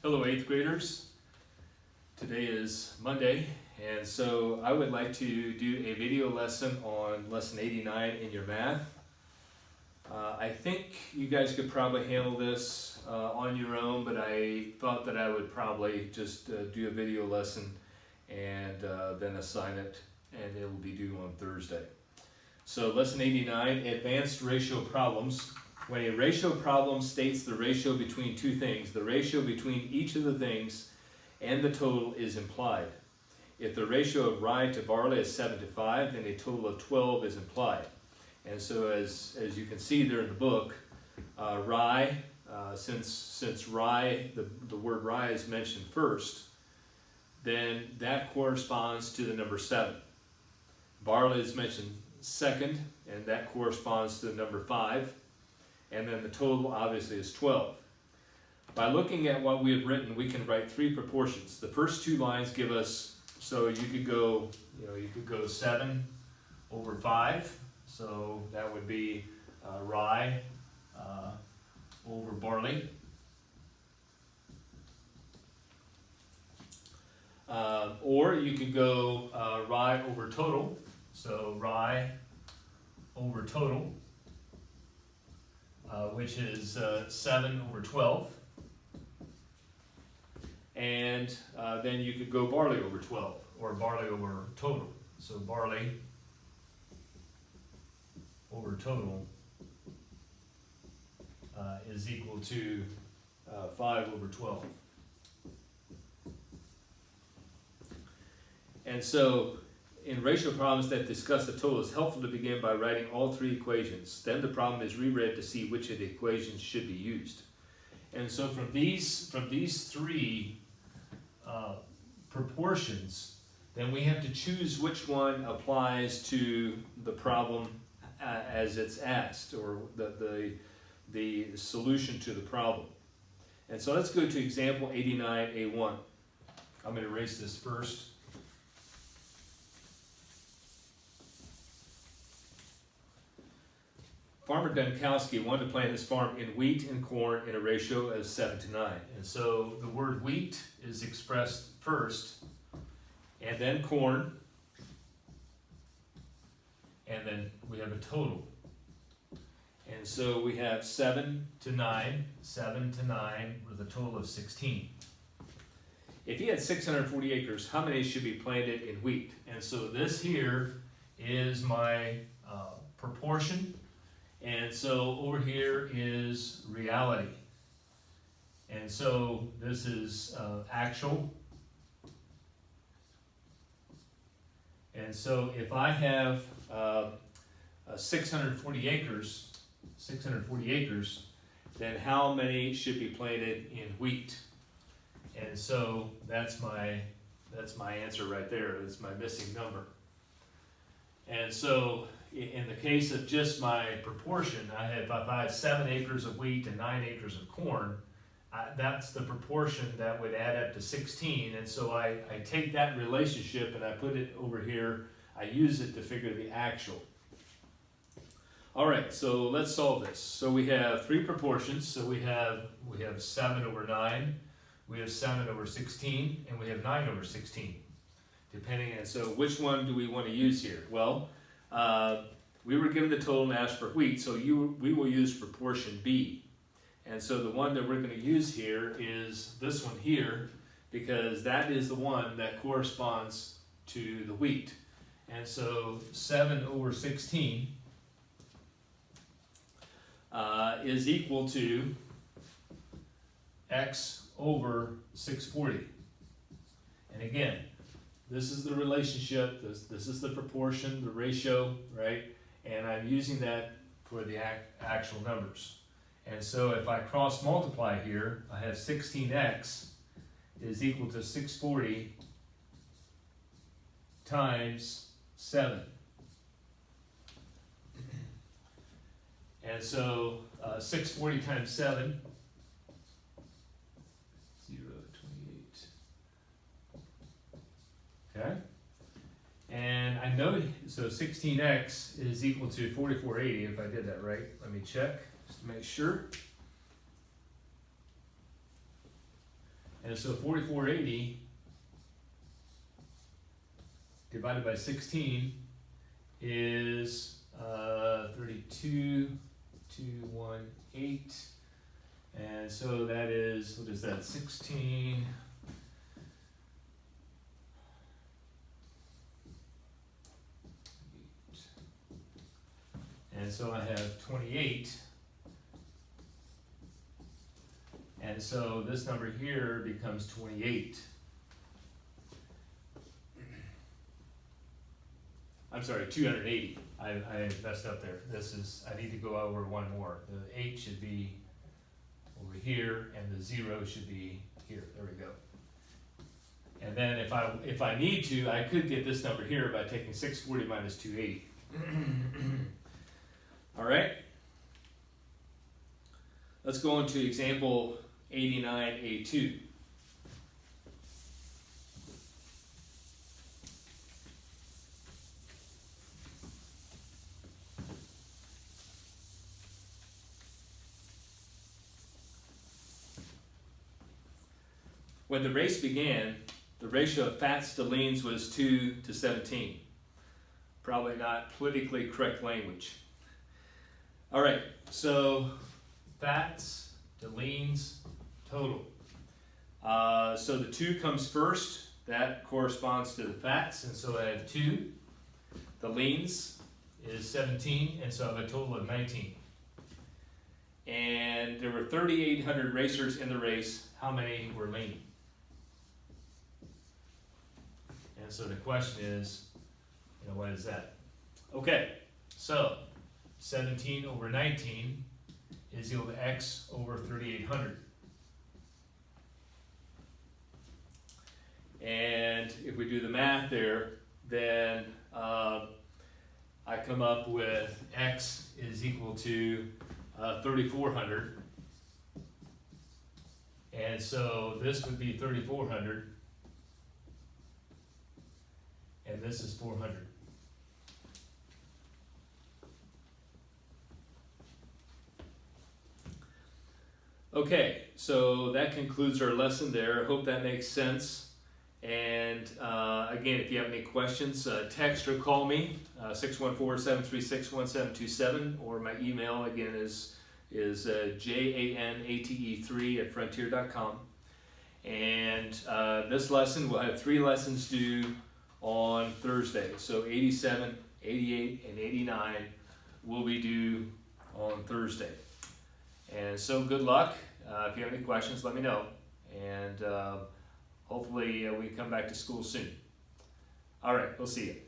Hello, 8th graders. Today is Monday, and so I would like to do a video lesson on lesson 89 in your math. I think you guys could probably handle this on your own, but I thought that I would probably just do a video lesson and then assign it, and it will be due on Thursday. So lesson 89, advanced ratio problems. When a ratio problem states the ratio between two things, the ratio between each of the things and the total is implied. If the ratio of rye to barley is 7 to 5, then a total of 12 is implied. And so as you can see there in the book, rye, since rye, the word rye is mentioned first, then that corresponds to the number 7. Barley is mentioned second, and that corresponds to the number 5. And then the total obviously is 12. By looking at what we have written, we can write three proportions. The first two lines give us, so you could go 7 over 5. So that would be rye over barley. Or you could go rye over total. So rye over total. Which is 7 over 12. And then you could go barley over 12, or barley over total. So barley over total is equal to 5 over 12. And so in ratio problems that discuss the total, it's helpful to begin by writing all three equations. Then the problem is reread to see which of the equations should be used. And so from these three proportions, then we have to choose which one applies to the problem as it's asked, or the solution to the problem. And so let's go to example 89A1. I'm going to erase this first. Farmer Dunkowski wanted to plant his farm in wheat and corn in a ratio of 7 to 9. And so the word wheat is expressed first, and then corn, and then we have a total. And so we have 7 to 9 with a total of 16. If he had 640 acres, how many should be planted in wheat? And so this here is my proportion. And so over here is reality. And so this is actual. And so if I have 640 acres, then how many should be planted in wheat? And so that's my answer right there. It's my missing number. And so in the case of just my proportion, if I have 7 acres of wheat and 9 acres of corn, that's the proportion that would add up to 16. And so I take that relationship and I put it over here. I use it to figure the actual. All right, so let's solve this. So we have three proportions. So we have 7 over 9, we have 7 over 16, and we have 9 over 16. Depending on, so which one do we want to use here? Well, we were given the total and asked for wheat, so we will use proportion B. And so the one that we're going to use here is this one here, because that is the one that corresponds to the wheat. And so 7 over 16 is equal to x over 640. And again, this is the relationship, this is the proportion, the ratio, right? And I'm using that for the actual numbers. And so if I cross multiply here, I have 16x is equal to 640 times 7. And so 640 times 7, 0.28. Okay? And I know, so 16x is equal to 4480, if I did that right. Let me check, just to make sure. And so 4480 divided by 16 is 32,218. And so that is, what is that, 16. And so I have 28. And so this number here becomes 28. I'm sorry, 280. I messed up there. I need to go over one more. The 8 should be over here, and the 0 should be here. There we go. And then if I need to, I could get this number here by taking 640 minus 280. All right. Let's go into example 89A2. When the race began, the ratio of fats to leans was 2 to 17. Probably not politically correct language. All right, so fats to leans total. So the 2 comes first. That corresponds to the fats, and so I have 2. The leans is 17, and so I have a total of 19. And there were 3,800 racers in the race. How many were lean? And so the question is, what is that? Okay, so 17 over 19 is equal to x over 3,800. And if we do the math there, then I come up with x is equal to 3,400. And so this would be 3,400. And this is 400. Okay, so that concludes our lesson there. I hope that makes sense. And again, if you have any questions, text or call me, 614-736-1727, or my email again is janate3@frontier.com. And this lesson, we'll have 3 lessons due on Thursday. So 87, 88, and 89 will be due on Thursday. And so good luck. If you have any questions, let me know. And hopefully we come back to school soon. All right, we'll see you.